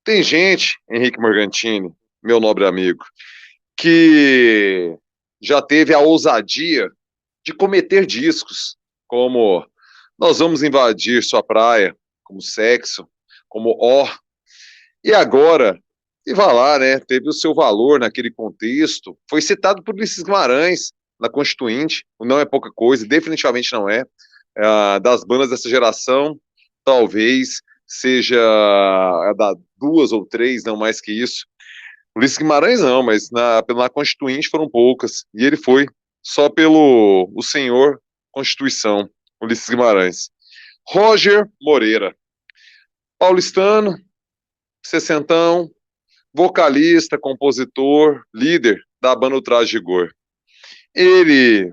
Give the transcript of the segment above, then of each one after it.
Tem gente, Henrique Morgantini, meu nobre amigo, que já teve a ousadia de cometer discos, como Nós Vamos Invadir Sua Praia, como Sexo, como Ó. E agora, e vá lá, né? Teve o seu valor naquele contexto. Foi citado por Ulisses Guimarães na Constituinte. Não é pouca coisa, definitivamente não é. Das bandas dessa geração, talvez seja a da duas ou três, não mais que isso. Ulisses Guimarães não, mas na Constituinte foram poucas. E ele foi só pelo o senhor Constituição, Ulisses Guimarães. Roger Moreira, paulistano, sessentão, vocalista, compositor, líder da banda O Traje de Rigor. Ele,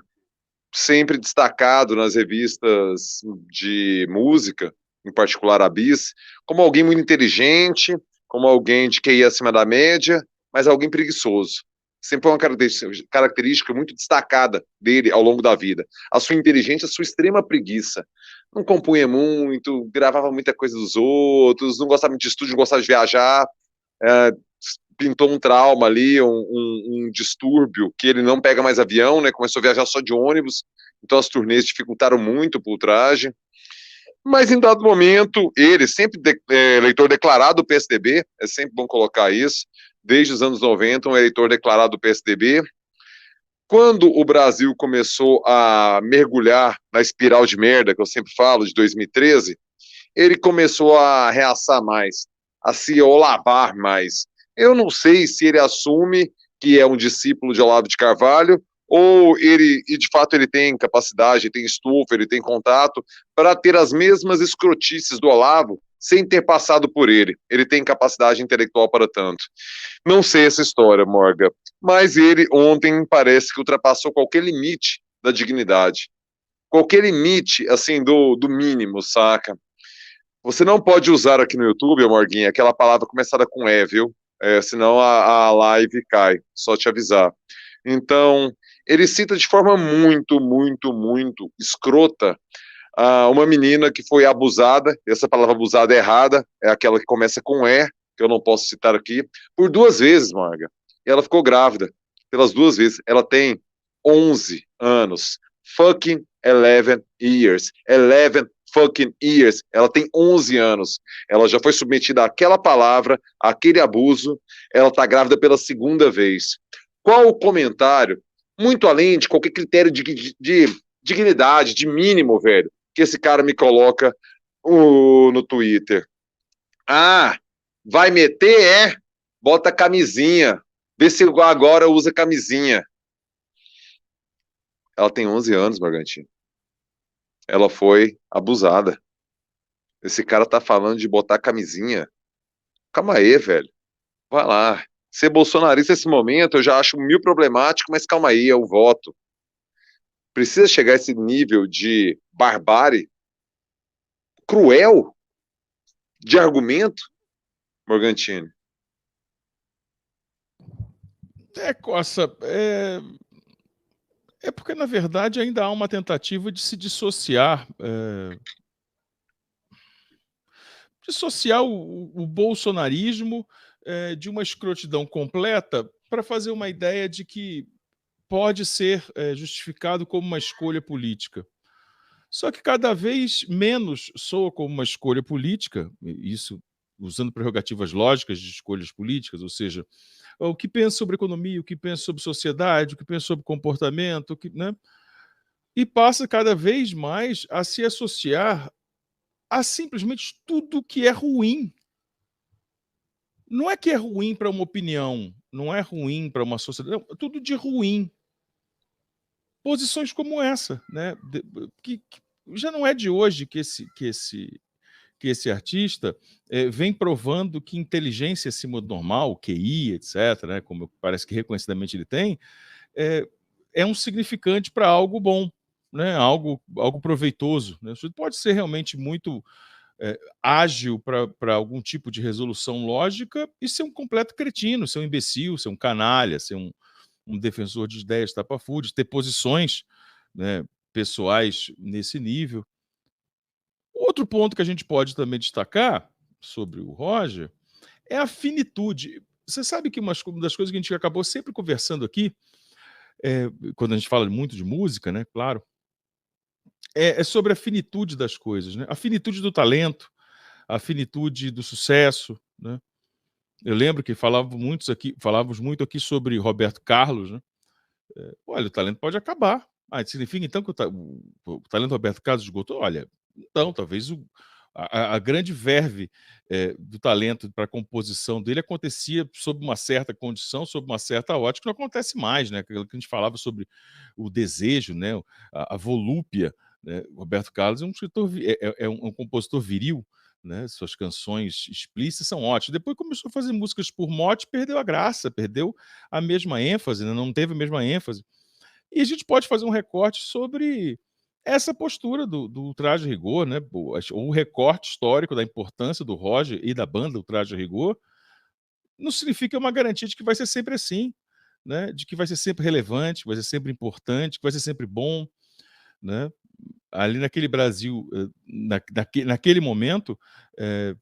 sempre destacado nas revistas de música, em particular a Bis, como alguém muito inteligente, como alguém de QI acima da média, mas alguém preguiçoso. Sempre foi uma característica muito destacada dele ao longo da vida. A sua inteligência, a sua extrema preguiça. Não compunha muito, gravava muita coisa dos outros, não gostava muito de estúdio, não gostava de viajar, é, pintou um trauma ali, um distúrbio, que ele não pega mais avião, né? Começou a viajar só de ônibus, então as turnês dificultaram muito para o Ultraje. Mas em dado momento, ele, sempre eleitor declarado do PSDB, é sempre bom colocar isso, desde os anos 90, um eleitor declarado do PSDB. Quando o Brasil começou a mergulhar na espiral de merda, que eu sempre falo, de 2013, ele começou a reaçar mais, a se olavar mais. Eu não sei se ele assume que é um discípulo de Olavo de Carvalho, ou ele, e de fato ele tem capacidade, tem estufa, ele tem contato, para ter as mesmas escrotices do Olavo, sem ter passado por ele. Ele tem capacidade intelectual para tanto. Não sei essa história, Morga, mas ele ontem parece que ultrapassou qualquer limite da dignidade. Qualquer limite, assim, do mínimo, saca? Você não pode usar aqui no YouTube, Morguinha, aquela palavra começada com E, viu? Senão a live cai, só te avisar. Então, ele cita de forma muito, muito, muito escrota uma menina que foi abusada, essa palavra abusada é errada, é aquela que começa com E, que eu não posso citar aqui, por duas vezes, Morga. E ela ficou grávida pelas duas vezes. Ela tem 11 anos. Fucking 11 years. 11 fucking years. Ela tem 11 anos. Ela já foi submetida àquela palavra, àquele abuso. Ela está grávida pela segunda vez. Qual o comentário, muito além de qualquer critério de dignidade, de mínimo, velho, que esse cara me coloca no Twitter? Ah, vai meter, é? Bota camisinha. Vê se agora usa camisinha. Ela tem 11 anos, Morgantini. Ela foi abusada. Esse cara tá falando de botar camisinha. Calma aí, velho. Vai lá. Ser bolsonarista nesse momento eu já acho mil problemático, mas calma aí, eu voto. Precisa chegar a esse nível de barbárie cruel de argumento, Morgantini? Cossa, é porque, na verdade, ainda há uma tentativa de se dissociar, dissociar o bolsonarismo de uma escrotidão completa para fazer uma ideia de que pode ser justificado como uma escolha política. Só que cada vez menos soa como uma escolha política, isso usando prerrogativas lógicas de escolhas políticas, ou seja, o que pensa sobre economia, o que pensa sobre sociedade, o que pensa sobre comportamento, né? E passa cada vez mais a se associar a simplesmente tudo que é ruim. Não é que é ruim para uma opinião, não é ruim para uma sociedade, não, é tudo de ruim. Posições como essa, né? Que já não é de hoje que esse artista vem provando que inteligência acima do normal, QI, etc., né, como parece que reconhecidamente ele tem, é um significante para algo bom, né, algo proveitoso. Né? Isso pode ser realmente muito ágil para algum tipo de resolução lógica e ser um completo cretino, ser um imbecil, ser um canalha, ser um defensor de ideias tapafúrdias, ter posições, né, pessoais nesse nível. Outro ponto que a gente pode também destacar sobre o Roger é a finitude. Você sabe que uma das coisas que a gente acabou sempre conversando aqui, quando a gente fala muito de música, né, claro, é sobre a finitude das coisas, né? A finitude do talento, a finitude do sucesso, né? Eu lembro que falávamos muito aqui sobre Roberto Carlos, né? Olha, o talento pode acabar. Significa então que o talento do Roberto Carlos esgotou? Olha, então, talvez a grande verve do talento para a composição dele acontecia sob uma certa condição, sob uma certa ótica, que não acontece mais, né? Aquilo que a gente falava sobre o desejo, né? A volúpia. Né? O Roberto Carlos é um escritor, um compositor viril, né? Suas canções explícitas são ótimas. Depois começou a fazer músicas por mote, perdeu a graça, perdeu a mesma ênfase, né? Não teve a mesma ênfase. E a gente pode fazer um recorte sobre essa postura do Traje a Rigor, né? O recorte histórico da importância do Roger e da banda, o Traje a Rigor, não significa uma garantia de que vai ser sempre assim, né? De que vai ser sempre relevante, que vai ser sempre importante, que vai ser sempre bom, né? Ali naquele Brasil, naquele momento,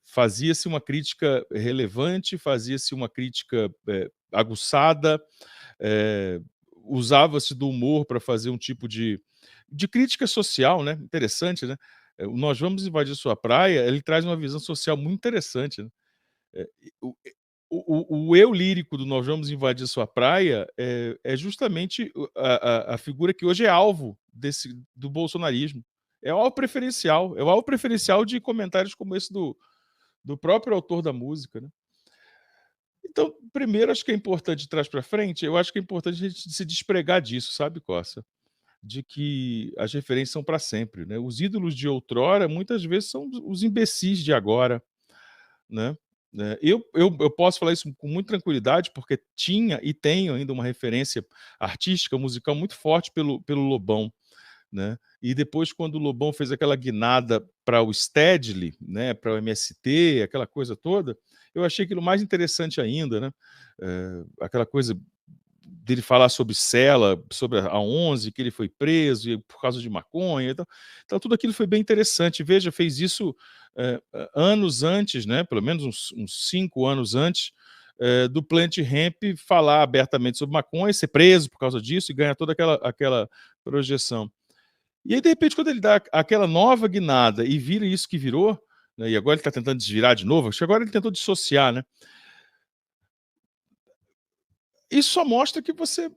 fazia-se uma crítica relevante, fazia-se uma crítica aguçada, eh, usava-se do humor para fazer um tipo de crítica social, né? Interessante, né? O Nós Vamos Invadir Sua Praia, ele traz uma visão social muito interessante, né? Eh, o, o eu lírico do Nós Vamos Invadir Sua Praia é justamente a figura que hoje é alvo do bolsonarismo. É o alvo preferencial de comentários como esse do próprio autor da música, né? Então, primeiro, acho que é importante de trás para frente, eu acho que é importante a gente se despregar disso, sabe, Cossa? De que as referências são para sempre, né? Os ídolos de outrora, muitas vezes, são os imbecis de agora, né? Eu posso falar isso com muita tranquilidade, porque tinha e tenho ainda uma referência artística, musical muito forte pelo Lobão, né? E depois, quando o Lobão fez aquela guinada para o Stedley, né, para o MST, aquela coisa toda, eu achei aquilo mais interessante ainda, né? Aquela coisa dele falar sobre Cela, sobre a 11, que ele foi preso por causa de maconha. Então tudo aquilo foi bem interessante. Veja, fez isso anos antes, né? Pelo menos uns 5 anos antes, do Plant Ramp falar abertamente sobre maconha, ser preso por causa disso e ganhar toda aquela projeção. E aí, de repente, quando ele dá aquela nova guinada e vira isso que virou, né, e agora ele está tentando desvirar de novo, acho que agora ele tentou dissociar, né? Isso só mostra que você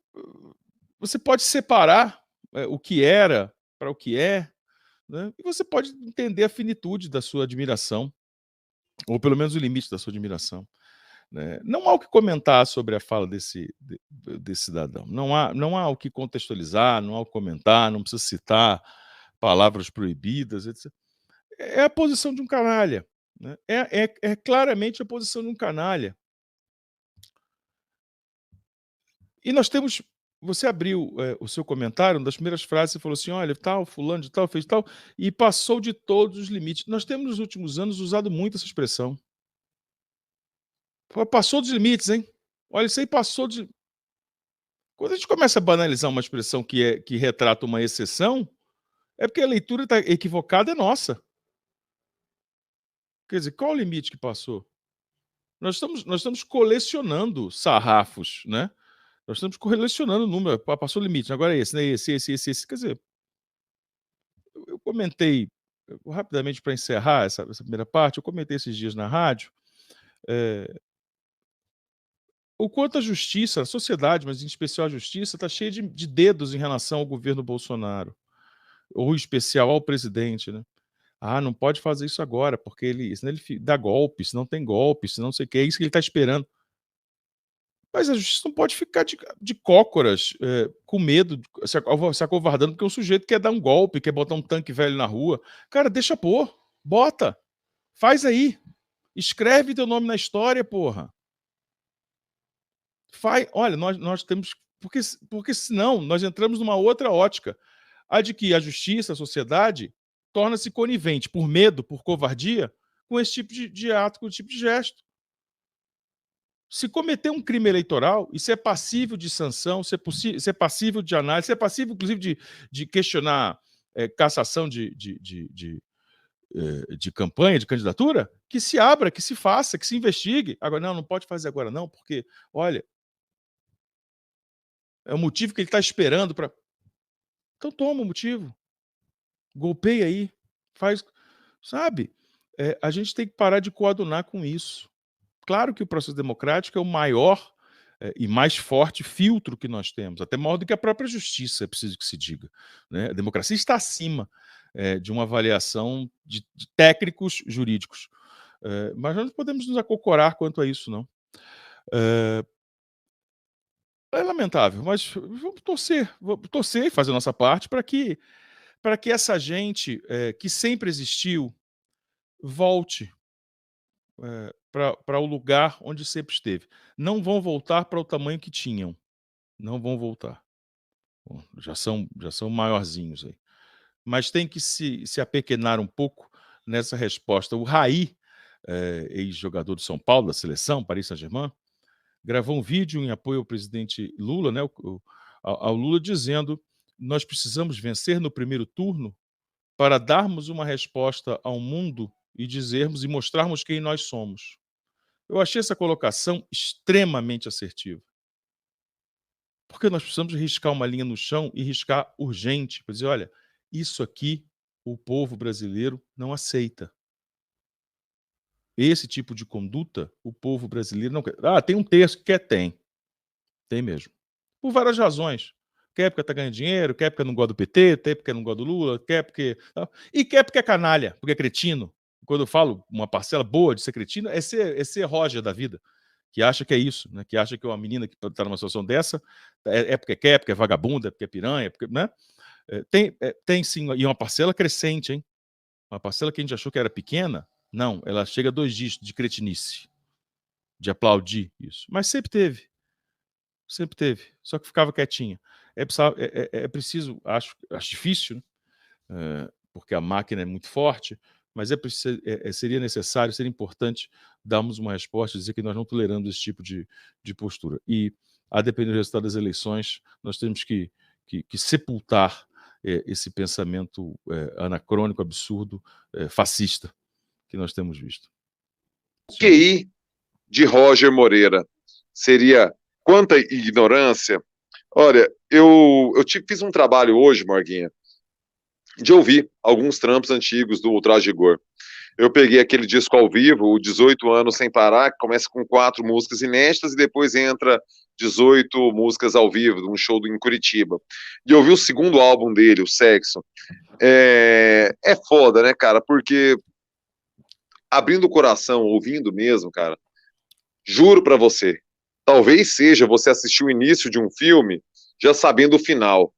pode separar o que era para o que é, né? E você pode entender a finitude da sua admiração, ou pelo menos o limite da sua admiração. Né? Não há o que comentar sobre a fala desse cidadão. Não há o que contextualizar, não há o que comentar, não precisa citar palavras proibidas, etc. É a posição de um canalha. Né? É claramente a posição de um canalha. E nós temos. Você abriu o seu comentário, uma das primeiras frases, você falou assim: olha, tal, fulano de tal, fez tal, e passou de todos os limites. Nós temos nos últimos anos usado muito essa expressão. Passou dos limites, hein? Olha, isso aí passou de. Quando a gente começa a banalizar uma expressão que retrata uma exceção, é porque a leitura está equivocada é nossa. Quer dizer, qual o limite que passou? Nós estamos colecionando sarrafos, né? Nós estamos colecionando o número. Passou o limite, agora é esse, né? Esse. Quer dizer, eu comentei, rapidamente para encerrar essa primeira parte, eu comentei esses dias na rádio, o quanto a justiça, a sociedade, mas em especial a justiça, está cheia de dedos em relação ao governo Bolsonaro, ou em especial ao presidente, né? Não pode fazer isso agora, porque senão ele dá golpe, senão tem golpe, senão não sei o que, é isso que ele está esperando. Mas a justiça não pode ficar de cócoras, com medo, se acovardando, porque o sujeito quer dar um golpe, quer botar um tanque velho na rua. Cara, deixa pôr, bota, faz aí, escreve teu nome na história, porra. Olha, nós temos. Porque senão nós entramos numa outra ótica, a de que a justiça, a sociedade, torna-se conivente por medo, por covardia, com esse tipo de ato, com esse tipo de gesto. Se cometer um crime eleitoral, isso é passível de sanção, isso é passível de análise, isso é passível, inclusive, de questionar cassação de campanha, de candidatura, que se abra, que se faça, que se investigue. Agora, não pode fazer agora não, porque, olha, é o motivo que ele está esperando para... Então toma o motivo, golpeia aí, faz, sabe? A gente tem que parar de coadunar com isso. Claro que o processo democrático é o maior e mais forte filtro que nós temos, até maior do que a própria justiça, é preciso que se diga, né? A democracia está acima de uma avaliação de técnicos jurídicos. Mas nós não podemos nos acocorar quanto a isso, não. É lamentável, mas vamos torcer e fazer a nossa parte para que essa gente que sempre existiu volte para o lugar onde sempre esteve. Não vão voltar para o tamanho que tinham. Não vão voltar. Bom, já são maiorzinhos aí. Mas tem que se apequenar um pouco nessa resposta. O Raí, ex-jogador do São Paulo, da seleção, Paris Saint-Germain, gravou um vídeo em apoio ao presidente Lula, né, ao Lula, dizendo: nós precisamos vencer no primeiro turno para darmos uma resposta ao mundo e dizermos e mostrarmos quem nós somos. Eu achei essa colocação extremamente assertiva. Porque nós precisamos riscar uma linha no chão e riscar urgente, para dizer, olha, isso aqui o povo brasileiro não aceita. Esse tipo de conduta, o povo brasileiro não quer. Tem um terço que quer? Tem mesmo. Por várias razões. Quer porque está ganhando dinheiro, quer porque não gosta do PT, quer porque não gosta do Lula, quer porque... E quer porque é canalha, porque é cretino. Quando eu falo uma parcela boa de ser cretino, é ser Roger da vida, que acha que é isso, né? Que acha que uma menina que está numa situação dessa porque quer, porque é vagabunda, porque é piranha, porque, né? Tem sim, e uma parcela crescente, hein? Uma parcela que a gente achou que era pequena, não, ela chega a 2 dígitos de cretinice, de aplaudir isso. Mas sempre teve, só que ficava quietinha. É preciso, acho difícil, né? Porque a máquina é muito forte, mas seria necessário, seria importante darmos uma resposta e dizer que nós não toleramos esse tipo de postura. E, a depender do resultado das eleições, nós temos que sepultar esse pensamento anacrônico, absurdo, fascista que nós temos visto. O QI de Roger Moreira seria quanta ignorância? Olha, eu fiz um trabalho hoje, Morguinha, de ouvir alguns trampos antigos do Ultraje Rigor. Eu peguei aquele disco ao vivo, o 18 anos sem parar, que começa com 4 músicas inéditas e depois entra 18 músicas ao vivo, de um show em Curitiba. E eu ouvi o segundo álbum dele, o Sexo. É foda, né, cara? Porque abrindo o coração, ouvindo mesmo, cara, juro pra você, talvez seja você assistir o início de um filme já sabendo o final.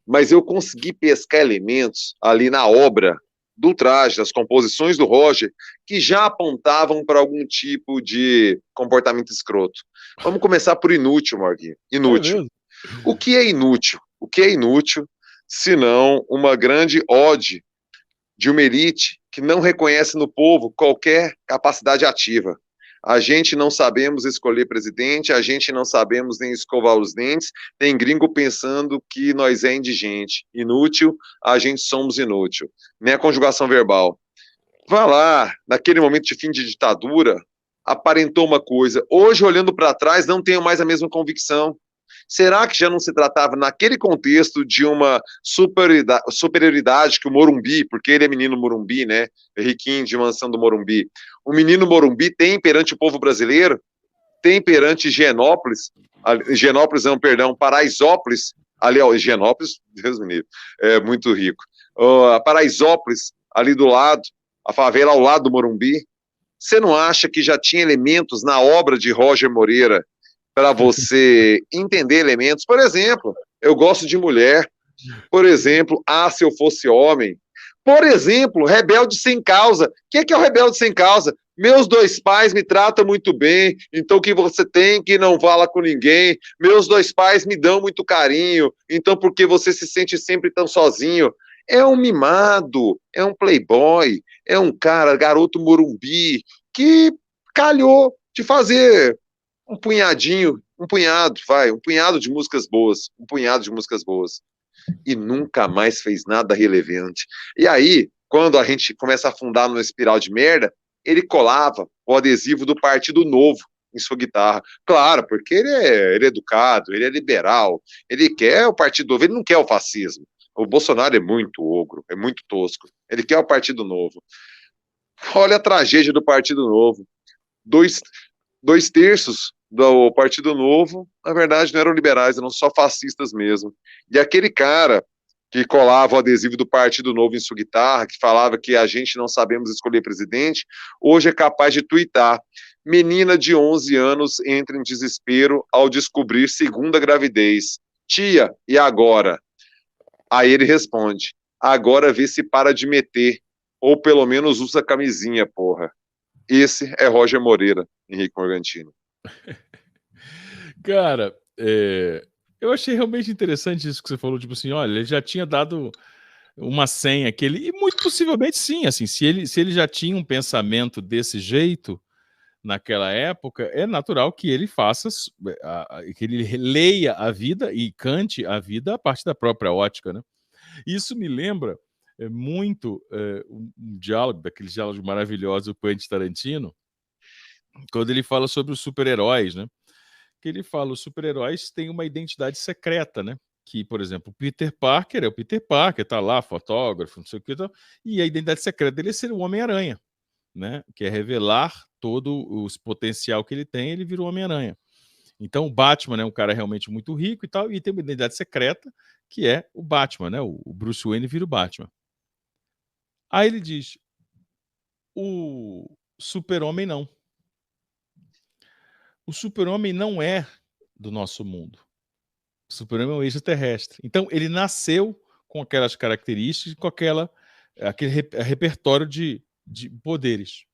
Mas eu consegui pescar elementos ali na obra do Ultraje, das composições do Roger, que já apontavam para algum tipo de comportamento escroto. Vamos começar por Inútil, Morguinho. Inútil. O que é inútil? O que é inútil, senão uma grande ode de uma elite que não reconhece no povo qualquer capacidade ativa. A gente não sabemos escolher presidente, a gente não sabemos nem escovar os dentes, tem gringo pensando que nós é indigente. Inútil, a gente somos inútil. Nem a conjugação verbal. Vá lá, naquele momento de fim de ditadura, aparentou uma coisa. Hoje, olhando para trás, não tenho mais a mesma convicção. Será que já não se tratava, naquele contexto, de uma superioridade que o Morumbi, porque ele é menino Morumbi, né? Riquinho de mansão do Morumbi. O menino Morumbi tem perante o povo brasileiro, tem perante Higienópolis, Paraisópolis, ali, ó, Higienópolis, Deus me livre, é muito rico. A Paraisópolis, ali do lado, a favela ao lado do Morumbi. Você não acha que já tinha elementos na obra de Roger Moreira para você entender elementos? Por exemplo, eu gosto de mulher. Por exemplo, se eu fosse homem. Por exemplo, rebelde sem causa. O que é o rebelde sem causa? Meus 2 pais me tratam muito bem, então o que você tem que não fala com ninguém. Meus 2 pais me dão muito carinho, então por que você se sente sempre tão sozinho? É um mimado, é um playboy, é um cara, garoto Morumbi, que calhou de fazer um punhado de músicas boas, e nunca mais fez nada relevante. E aí, quando a gente começa a afundar numa espiral de merda, ele colava o adesivo do Partido Novo em sua guitarra. Claro, porque ele é educado, ele é liberal, ele quer o Partido Novo, ele não quer o fascismo. O Bolsonaro é muito ogro, é muito tosco. Ele quer o Partido Novo. Olha a tragédia do Partido Novo. Dois terços do Partido Novo, na verdade, não eram liberais, eram só fascistas mesmo. E aquele cara que colava o adesivo do Partido Novo em sua guitarra, que falava que a gente não sabemos escolher presidente, hoje é capaz de tuitar: menina de 11 anos entra em desespero ao descobrir segunda gravidez. Tia, e agora? Aí ele responde: agora vê se para de meter, ou pelo menos usa camisinha, porra. Esse é Roger Moreira, Henrique Morgantini. Cara, eu achei realmente interessante isso que você falou, tipo assim, olha, ele já tinha dado uma senha que ele, e muito possivelmente sim, assim, se ele já tinha um pensamento desse jeito naquela época, é natural que ele faça, que ele leia a vida e cante a vida a partir da própria ótica, né? Isso me lembra muito um diálogo, daqueles diálogos maravilhosos do Quentin Tarantino, quando ele fala sobre os super-heróis, né? Que ele fala, os super-heróis têm uma identidade secreta, né? Que, por exemplo, o Peter Parker é o Peter Parker, tá lá, fotógrafo, não sei o que, e a identidade secreta dele é ser o Homem-Aranha, né? Que é revelar todo o potencial que ele tem, ele vira o Homem-Aranha. Então o Batman é um cara realmente muito rico e tal, e tem uma identidade secreta, que é o Batman, né? O Bruce Wayne vira o Batman. Aí ele diz, o Super-Homem não. O Super-Homem não é do nosso mundo. O Super-Homem é um extraterrestre. Então, ele nasceu com aquelas características, com aquele repertório de poderes.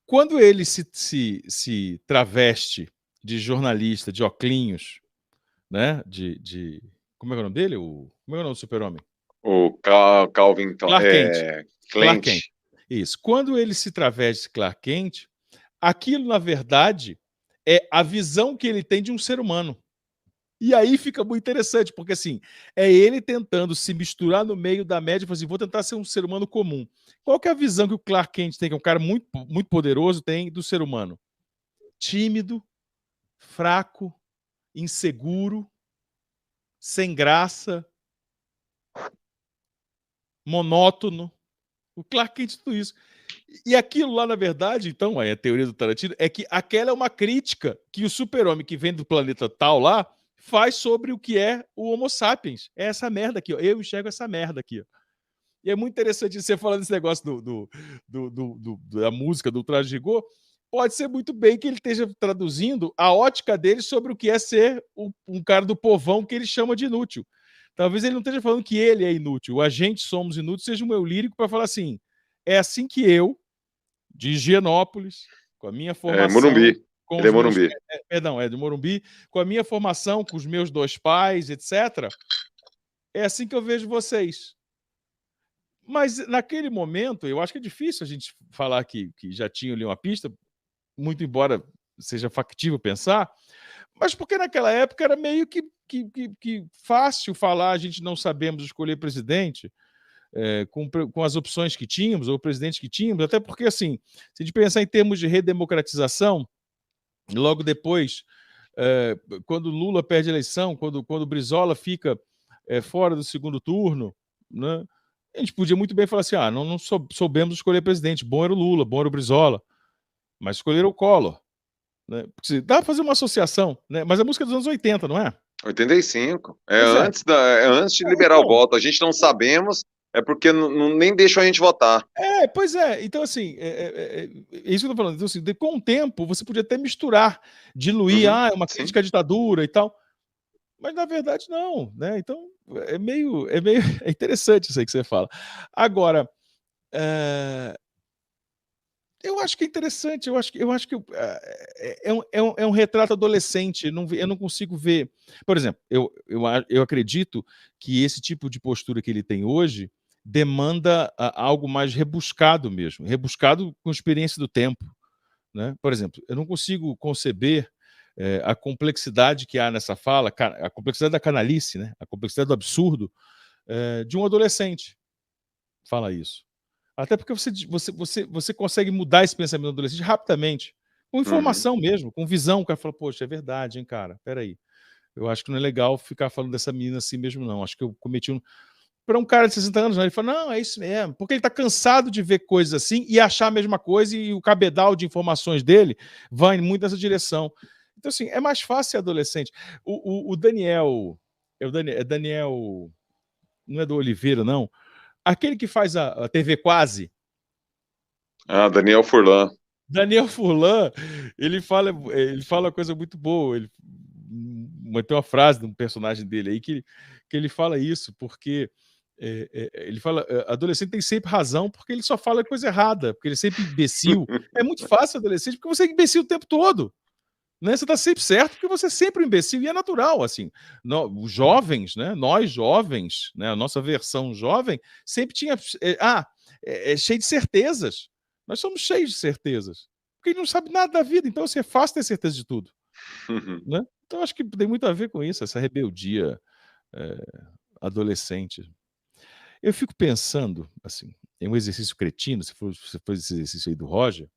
Quando ele se traveste de jornalista, de oclinhos, né? Como é, que é o nome dele? Como é, o nome do Super-Homem? O Calvin Clark Kent. Clark Clint. Kent. Isso. Quando ele se traveste de Clark Kent, aquilo, na verdade, é a visão que ele tem de um ser humano. E aí fica muito interessante, porque assim, é ele tentando se misturar no meio da média e falar assim, vou tentar ser um ser humano comum. Qual que é a visão que o Clark Kent tem, que é um cara muito, muito poderoso, tem do ser humano? Tímido, fraco, inseguro, sem graça, monótono. O Clark Kent tudo isso. E aquilo lá, na verdade, então, a teoria do Tarantino, é que aquela é uma crítica que o super-homem que vem do planeta tal lá faz sobre o que é o Homo sapiens. É essa merda aqui, ó. Eu enxergo essa merda aqui, ó. E é muito interessante você falando desse negócio da música, do traje de rigor. Pode ser muito bem que ele esteja traduzindo a ótica dele sobre o que é ser um cara do povão que ele chama de inútil. Talvez ele não esteja falando que ele é inútil, a gente somos inúteis, seja um eu lírico para falar assim, é assim que eu, de Higienópolis, com a minha formação... Morumbi. Com ele os é Morumbi. Perdão, é de Morumbi. Com a minha formação, com os meus 2 pais, etc. É assim que eu vejo vocês. Mas, naquele momento, eu acho que é difícil a gente falar que já tinha ali uma pista, muito embora seja factível pensar, mas porque naquela época era meio que fácil falar, a gente não sabemos escolher presidente, com as opções que tínhamos, ou presidentes que tínhamos, até porque, assim, se a gente pensar em termos de redemocratização, logo depois, quando Lula perde a eleição, quando Brizola fica fora do segundo turno, né, a gente podia muito bem falar assim, não soubemos escolher presidente, bom era o Lula, bom era o Brizola, mas escolheram o Collor. Né? Porque dá para fazer uma associação, né? Mas a música é dos anos 80, não é? 85. Pois É antes de liberar então, o voto. A gente não sabemos, é porque nem deixam a gente votar. Pois é. Então, assim, é isso que eu tô falando. Então, assim, com o tempo, você podia até misturar, diluir, é uma crítica à ditadura e tal. Mas, na verdade, não, né? Então, é interessante isso aí que você fala. Agora, eu acho que é interessante, eu acho que é um retrato adolescente, eu não consigo ver. Por exemplo, eu acredito que esse tipo de postura que ele tem hoje demanda algo mais rebuscado mesmo, rebuscado com experiência do tempo. Né? Por exemplo, eu não consigo conceber a complexidade que há nessa fala, a complexidade da canalice, né? A complexidade do absurdo de um adolescente. Fala isso. Até porque você consegue mudar esse pensamento do adolescente rapidamente. Com informação mesmo, com visão. O cara fala, poxa, é verdade, hein, cara? Peraí. Eu acho que não é legal ficar falando dessa menina assim mesmo, não. Acho que eu cometi um... Para um cara de 60 anos, não. Ele fala, não, é isso mesmo. Porque ele está cansado de ver coisas assim e achar a mesma coisa, e o cabedal de informações dele vai muito nessa direção. Então, assim, é mais fácil ser adolescente. O Daniel... É Daniel... Não é do Oliveira, não. Aquele que faz a TV Quase. Ah, Daniel Furlan. Daniel Furlan, ele fala uma coisa muito boa. Tem uma frase de um personagem dele aí que ele fala isso, porque ele fala: adolescente tem sempre razão, porque ele só fala coisa errada, porque ele é sempre imbecil. É muito fácil adolescente, porque você é imbecil o tempo todo. Né? Você está sempre certo, porque você é sempre um imbecil, e é natural, assim. Os jovens, né? Nós jovens, né? A nossa versão jovem, sempre tinha... cheio de certezas. Nós somos cheios de certezas. Porque a gente não sabe nada da vida, então assim, é fácil ter certeza de tudo. Né? Então acho que tem muito a ver com isso, essa rebeldia adolescente. Eu fico pensando, assim, em um exercício cretino, se for esse exercício aí do Roger,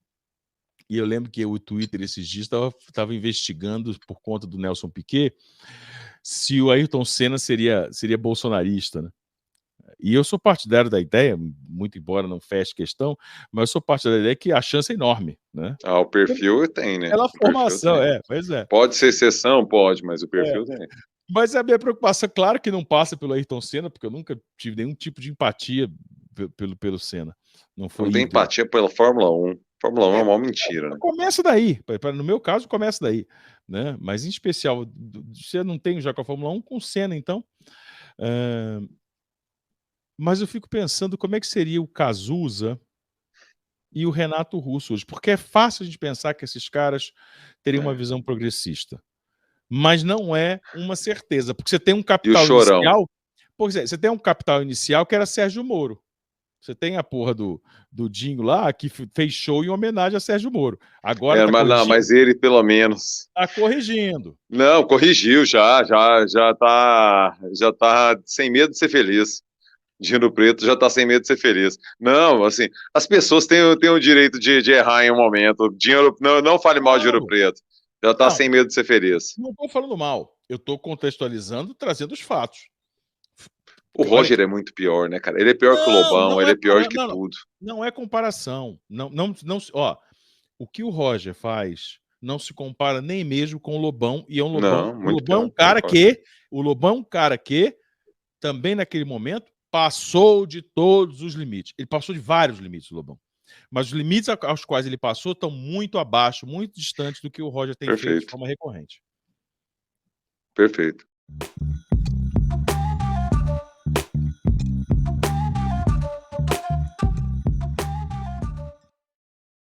e eu lembro que o Twitter esses dias estava investigando, por conta do Nelson Piquet, se o Ayrton Senna seria bolsonarista, né? E eu sou partidário da ideia, muito embora não feche questão, mas eu sou partidário da ideia que a chance é enorme, né? Ah, o perfil tem, né? Pela O perfil formação, tem. pois é. Pode ser exceção? Pode, mas o perfil tem. Mas a minha preocupação, claro que não passa pelo Ayrton Senna, porque eu nunca tive nenhum tipo de empatia pelo Senna. Não foi Não tem ídolo. empatia pela Fórmula 1. Fórmula 1 é uma mentira, né? Começa daí. No meu caso, começa daí. Né? Mas, em especial, você não tem já com a Fórmula 1, com o Senna, então. Mas eu fico pensando como é que seria o Cazuza e o Renato Russo hoje. Porque é fácil a gente pensar que esses caras teriam uma visão progressista. Mas não é uma certeza. Porque você tem um capital inicial... Pois é, você tem um capital inicial que era Sérgio Moro. Você tem a porra do Dinho lá, que fez show em homenagem a Sérgio Moro. Agora mas ele, pelo menos... Tá corrigindo. Não, corrigiu já tá sem medo de ser feliz. Dinheiro Preto já tá sem medo de ser feliz. Não, assim, as pessoas têm o direito de errar em um momento. Não fale mal de Dinheiro Preto. Já tá sem medo de ser feliz. Não tô falando mal. Eu tô contextualizando, trazendo os fatos. O Roger é muito pior, né, cara? Ele é pior que o Lobão, ele é pior que tudo. Não é comparação. Não, ó, o que o Roger faz não se compara nem mesmo com o Lobão, e é um Lobão. Não, o Lobão é um cara que... O Lobão é um cara que, também naquele momento, passou de todos os limites. Ele passou de vários limites, o Lobão. Mas os limites aos quais ele passou estão muito abaixo, muito distantes do que o Roger tem feito de forma recorrente. Perfeito.